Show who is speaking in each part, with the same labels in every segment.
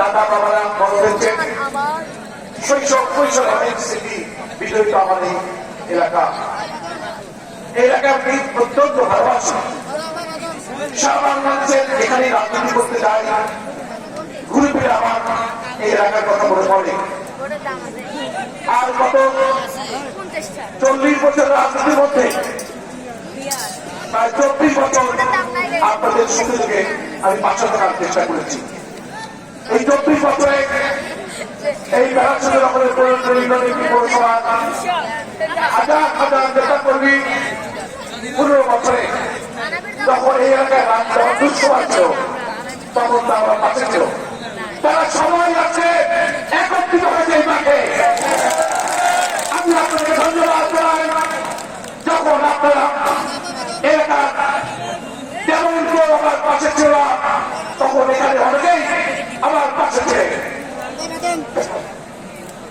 Speaker 1: দাদা বাবারা বড় হয়েছেন, শৈশব কৈশোরে অনেক স্মৃতি বিজড়িত আমার এই এলাকা। এই এলাকার বীজ অত্যন্ত ভালোবাসি। সারা বাংলাদেশের এখানে রাজনীতি করতে যাই, ঘুরে ফিরে আমার এই এলাকার কথা মনে পড়ে। আর কত 40 বছর রাজনীতির মধ্যে প্রায় 24 বছর আপনাদের সুযোগে আমি পাশে থাকার চেষ্টা করেছি। এই 24 বছরে এই বেড়াচ্ছেন আমাদের পৌরসভা হাজার হাজার নেতা কর্মী, 15 বছরে যখন এই এলাকায় যখন দুঃসময় ছিল তখন তা আমার পাশে ছিল। তারা সবাই আছে, একত্রিত হয়েছে এই মাঠে। আমি আপনাকে ধন্যবাদ জানাই। যখন আপনারা এলাকার যেমন কেউ আমার পাশে ছিল, তখন এখানে অনেকেই আমার পাশে ছিল।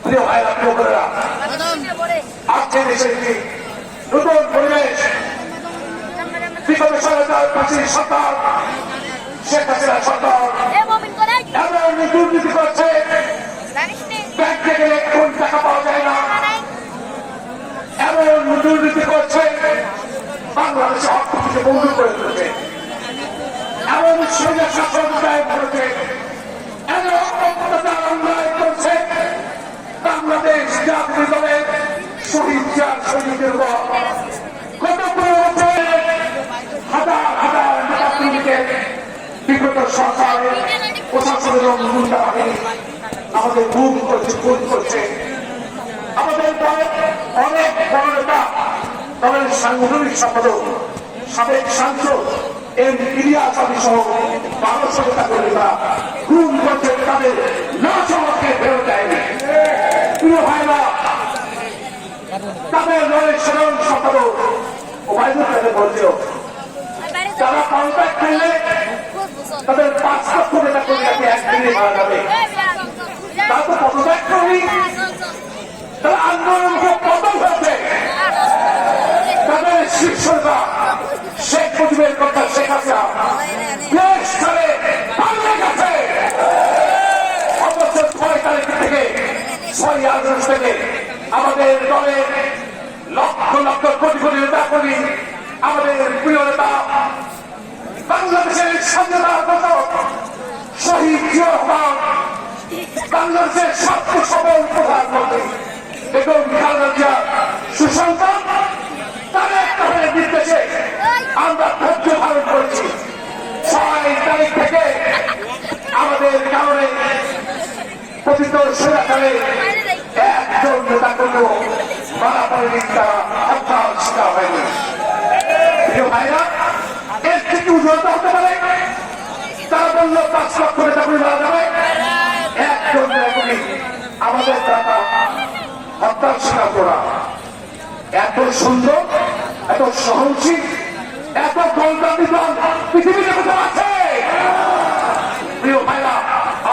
Speaker 1: প্রিয় ভাইরা, প্রিয় বোনেরা, আজকে দেশে একটি নতুন পরিবেশ। বিগত সরকার পাশে সরকার, শেখ হাসিনা সরকার এমন দুর্নীতি করছে, ব্যাংকে গেলে কোন টাকা পাওয়া যায় না, এমন দুর্নীতি করছে, বাংলাদেশে অর্থনীতি বন্ধ করে তুলেছে, এমন সোজা শাসন দায় করেছে, এমন অপরাধ অন্যায় করছে। বাংলাদেশ জাতীয় দলের শহীদ জিয়ার শহীদের উপর কত হাজার হাজার নেতাকর্মীকে বিগত সরকারের প্রশাসনের গুন্ডা বাহিনী আমাদের গুম করছে, খুন করছে। আমাদের দলের অনেক বড় নেতা, দলের সাংগঠনিক সম্পাদক, সাবেক সাংসদ এম ইলিয়াস আলী সহ 1200 নেতাকর্মীরা গুম করছে, তাদের লাশ আমাকে ফেরত দেয়নি। প্রিয় ভাইরা, তাদের দলের সাধারণ সম্পাদক ওবায়দুল কাদের বলছিল যারা কন্ট্রাক্ট করলে তাদের 5 লক্ষ নেতা কর্মীকে একদিনে মারা যাবে। তারা তো কন্ট্রাক্ট করেনি, তারা আন্দোলনকে পতন হয়েছে। তাদের শীর্ষতা শেখ মুজিবের কথা শেখ হাসিনা দেশ ছেড়ে পালিয়ে গেছে। অবশ্য 6 তারিখ থেকে 6 আগস্ট থেকে আমাদের দলের লক্ষ লক্ষ কোটি কোটি নেতা কর্মী, আমাদের প্রিয় নেতা বাংলাদেশের স্বাধীনতার ঘোষক শহীদ জিয়া রহমান, বাংলাদেশের সবচেয়ে সফল প্রধানমন্ত্রী বেগম খালেদা জিয়া সুসন্তান, তার একটা নির্দেশে আমরা ধৈর্য ধারণ করেছি। 6 তারিখ থেকে আমাদের কারণে পতিত সেনাকালে একজন নেতা কর্মী মারা পড়েনি, তারা হত্যার শিকার হয়নি। প্রিয় ভাইরা, এর থেকে উন্নত হতে পারে। তারা বলল 5 লক্ষ নেতা কর্মী মারা যাবে, একজন নেতা কর্মী আমাদের টাকা হত্যার শিকার করা। এত সুন্দর, এত সহনশীল, এত গণতান্ত্রিক দল পৃথিবীতে কোথাও আছে? প্রিয় ভাইরা,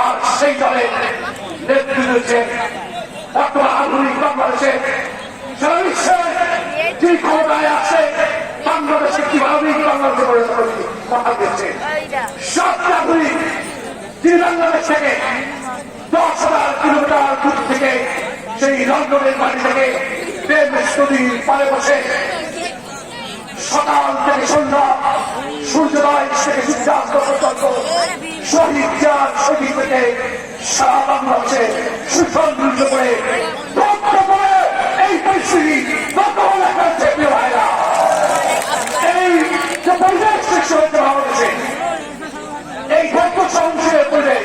Speaker 1: আর সেই দলের নেতৃত্ব দিচ্ছে বর্তমান আধুনিক বাংলাদেশে সারা বিশ্বে যে ক্ষমতায় আছে, বাংলাদেশে কিভাবে বাংলাদেশে কথা দিচ্ছে সবচেয়ে আধুনিক। যিনি বাংলাদেশ থেকে 10,000 কিলোমিটার দূর থেকে সেই লন্ডনের বাড়ি থেকে নদীর পারে বসে সকাল থেকে সন্ধ্যা, সূর্যোদয় থেকে সূর্যাস্ত পর্যন্ত শহীদ জিয়ার শহীদ থেকে সারা বাংলাদেশে সুসংগঠিত করে এই পরিস্থিতি বর্তমানে করছে। প্রিয় ভাইরা, এই যে পরিবেশ সৃষ্টি হয়েছে বাংলাদেশে, এই ধৈর্য সংসদের পরিবেশ,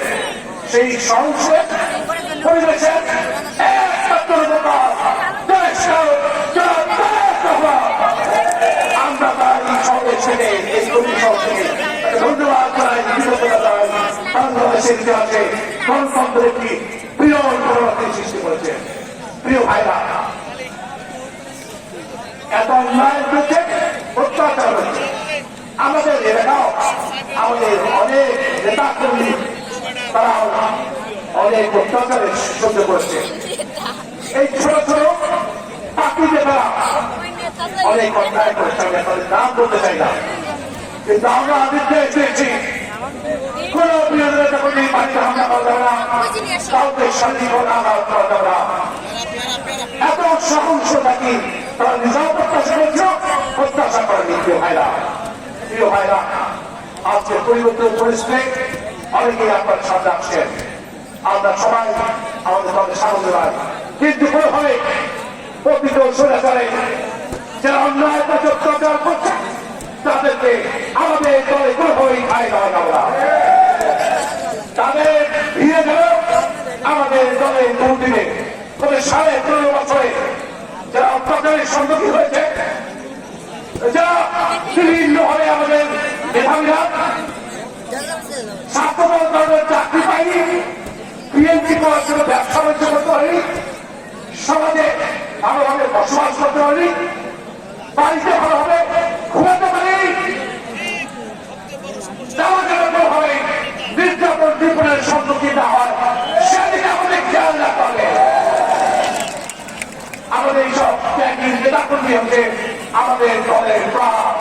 Speaker 1: সেই সংসদ পরিবেশের একমাত্র দোকান আমরা তাই সঙ্গে ছেড়ে এই কমিশন থেকে ধন্যবাদ জানাই, কৃতজ্ঞতা জানাই। বাংলাদেশের ইতিহাসে গণতন্ত্রের একটি প্রিয় পরিবর্তন সৃষ্টি করেছে। প্রিয় ভাইরা, এত অন্যায়ের বিরুদ্ধে অত্যাচার হচ্ছে আমাদের এলাকাও। আমাদের অনেক নেতা কর্মী তারা অনেক অত্যাচারে সহ্য করেছে। এই ছোট ছোট পাখি নেতারা অনেক অন্যায় করেছে, আমি তাদের নাম বলতে চাই না, কিন্তু আমরা নির্দেশ দিয়েছি কোন প্রিয় নেতা কর্মী বাড়িতে হামলা করা যাবে না, শান্তির আঘাত করা যাবে না। এত সহংস নাকি তারা নিজেও প্রত্যাশা করছিল, প্রত্যাশা করেনি। প্রিয় ভাইরা, আজকে পরিবর্তন পরিস্থিতি অনেকেই আপনার সামনে আসছেন, আমরা সবাই আমাদের দলের স্বাগত জানাই। কিন্তু কোনোভাবে প্রকৃত স্বৈরাচারে যারা অন্যায় অত্যাচার করছে তাদেরকে আমাদের দলে কোনোভাবেই ঠাঁই দেওয়া যাবে না। তাদের ভিড়ে গেল আমাদের দলে ভোট দিবে। তবে 15.5 বছরে যারা অত্যাচারের সম্মুখীন হয়েছে, যারা বিভিন্নভাবে আমাদের মেধাবীরা ছাত্রদল দলের চাকরি পায়নি, বিএনপি করার জন্য ব্যবসা বাণিজ্য করতে পারেনি, সমাজে ভালোভাবে বসবাস করতে পারেনি, বাড়িতে ভালোভাবে ঘুমাতে পারেনি, ভাবে নির্যাতন বিপণের সম্মুখীন না হয় সেদিকে আমাদের খেয়াল রাখতে হবে। আমাদের এইসব ত্যাগী নেতাকর্মী হচ্ছে আমাদের দলের প্রাণ।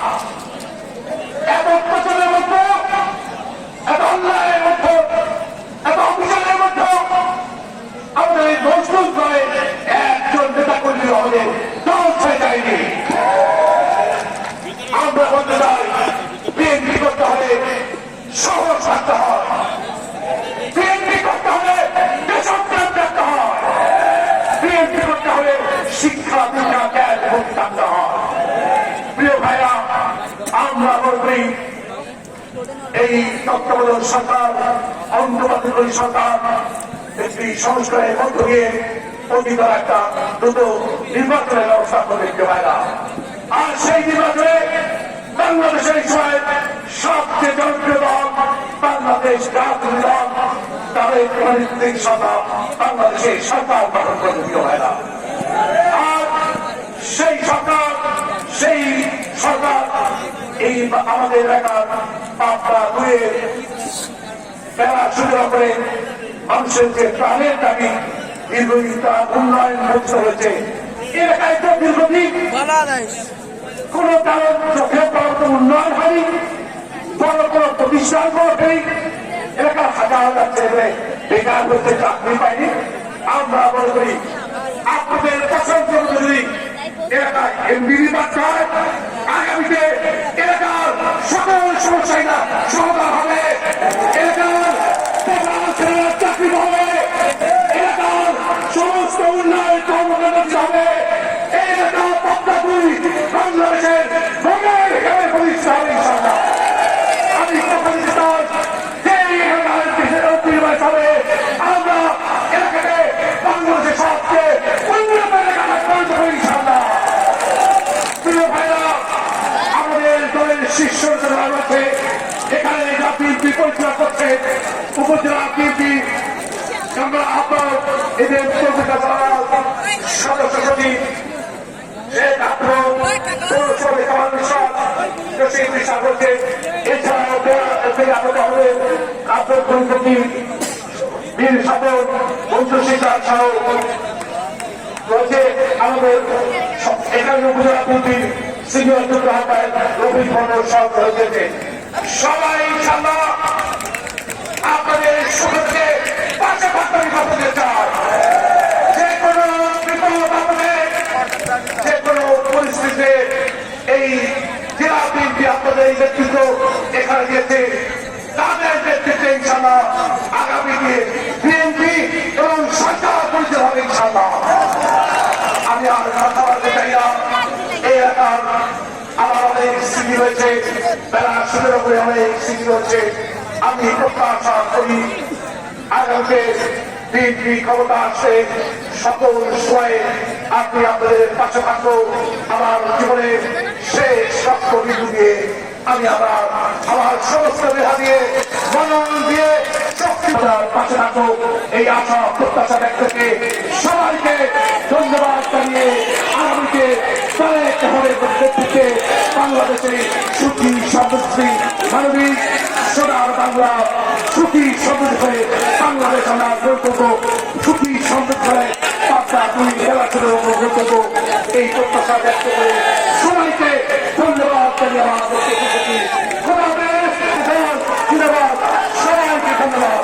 Speaker 1: এত অত্যাচারের মধ্যে, এত অন্যায়ের মধ্যে, এত অভিযানের মধ্যে আমাদের এই মজবুত দলে একজন নেতাকর্মী আমাদের দল ছেড়ে যায়নি। আমরা বলতে চাই, বিএনপি করতে হলে সহজ থাকতে হয়, বিএনপি করতে হলে দেশপ্রেম থাকতে হয়, বিএনপি করতে হলে শিক্ষা দীক্ষা জ্ঞান ভক্তি থাকতে হয়। প্রিয় ভাইরা, আমরা বলছি এই তত্ত্বাবধায়ক সরকার, অন্তর্বর্তীকালীন সরকার একটি সংস্কারের মধ্য দিয়ে অধিকার একটা দ্রুত নির্বাচনের ব্যবস্থা করবে। প্রিয় ভাইরা, আর সেই নির্বাচনে বাংলাদেশের সময় সবচেয়ে জনপ্রিয় দল বাংলাদেশ জাতীয় দল, তাদের রাজনৈতিক সরকার বাংলাদেশের সরকার গঠন করবে। প্রিয় ভাইরা, আর সেই সরকার এই আমাদের এলাকার পাপড়া দুয়ে বেলা শুরু করে মানুষের যে প্রাণের দাবি দীর্ঘদিন তার উন্নয়ন মুক্ত হয়েছে। এলাকায় তো দীর্ঘদিন কোন কারণ চোখে পড়ার কোন উন্নয়ন হয়নি, বড় কোন প্রতিষ্ঠান করেনি, এলাকার হাজার হাজার ছেলে বেকার হচ্ছে, চাকরি পায়নি। আমরা মনে করি আপনাদের পছন্দ যদি এলাকায় এমপি নির্বাচন হয়, আগামীতে এলাকার সকল সমস্যাই না সমাধান হবে, এলাকার চাকরি হবে, এলাকার সমস্ত উন্নয়ন কর্মকাণ্ড হবে, এই এলাকা বাংলাদেশের ভোগের এখানে প্রতিষ্ঠা হবে। ইনশাআল্লাহ আমি কথা দিতাম যে এলাকার দেশের নির্বাচন হবে, আমরা এলাকাকে বাংলাদেশের সবচেয়ে উন্নত এলাকা পরিণত হবে। ইনশাআল্লাহ প্রিয় ভাইরা, আমাদের দলের শীর্ষ নেতারা আছে এখানে, বিএনপি পরিচালনা করছে উপজেলা বিএনপি, আমরা আপনার এদের সদস্য সচিব এছাড়াও আপনার পরিপতি বীর সাধন মন্ত্রশিকার সহ রয়েছে আমাদের এখানে উপজেলা বিএনপির সিনিয়র যুগ্ম আহ্বায়ক রবি ভবন সহ রয়েছে। সবাই ইনশাআল্লাহ আপনাদের সুখকে পাশে করতে চায়। যে কোনো বিপদ আপদে, যে কোনো পরিস্থিতিতে এই জেলা বিএনপি আপনাদের এই নেতৃত্ব এখানে দিয়েছে, তাদের নেতৃত্বে ইনশাআল্লাহ আগামী দিনে বিএনপি এবং সরকার পরিচালিত হবে। ইনশাআল্লাহ আমি আর কথা বলতে চাই না। এই এলাকার আমার অনেক স্মৃতি রয়েছে, বেলা 17 করে অনেক স্মৃতি রয়েছে। আমি প্রত্যাশা করি আগামীতে বিএনপি ক্ষমতা আসছে, সকল সময়ে আপনি আপনাদের পাশে থাকবো। আমার জীবনের শেষ রক্ত বিন্দু দিয়ে আমি আমার সমস্ত মেধা দিয়ে, মনন দিয়ে শক্তি পাশে থাকবো, এই আশা প্রত্যাশা ব্যক্ত থেকে সবাইকে ধন্যবাদ জানিয়ে আগামীতে তারেক রহমানের নেতৃত্বে বাংলাদেশে সুখী সমৃদ্ধি মানবিক সোনার বাংলা সুখী সমৃদ্ধ হয়ে বাংলাদেশ আমরা গন্তব্য, সুখী সমৃদ্ধ হয়ে পাঁচটা দুই খেলাধুলো গন্তব্য, এই প্রত্যাশা ব্যক্ত করে সবাইকে ধন্যবাদ জানিয়ে আমার ধন্যবাদ, সবাইকে ধন্যবাদ।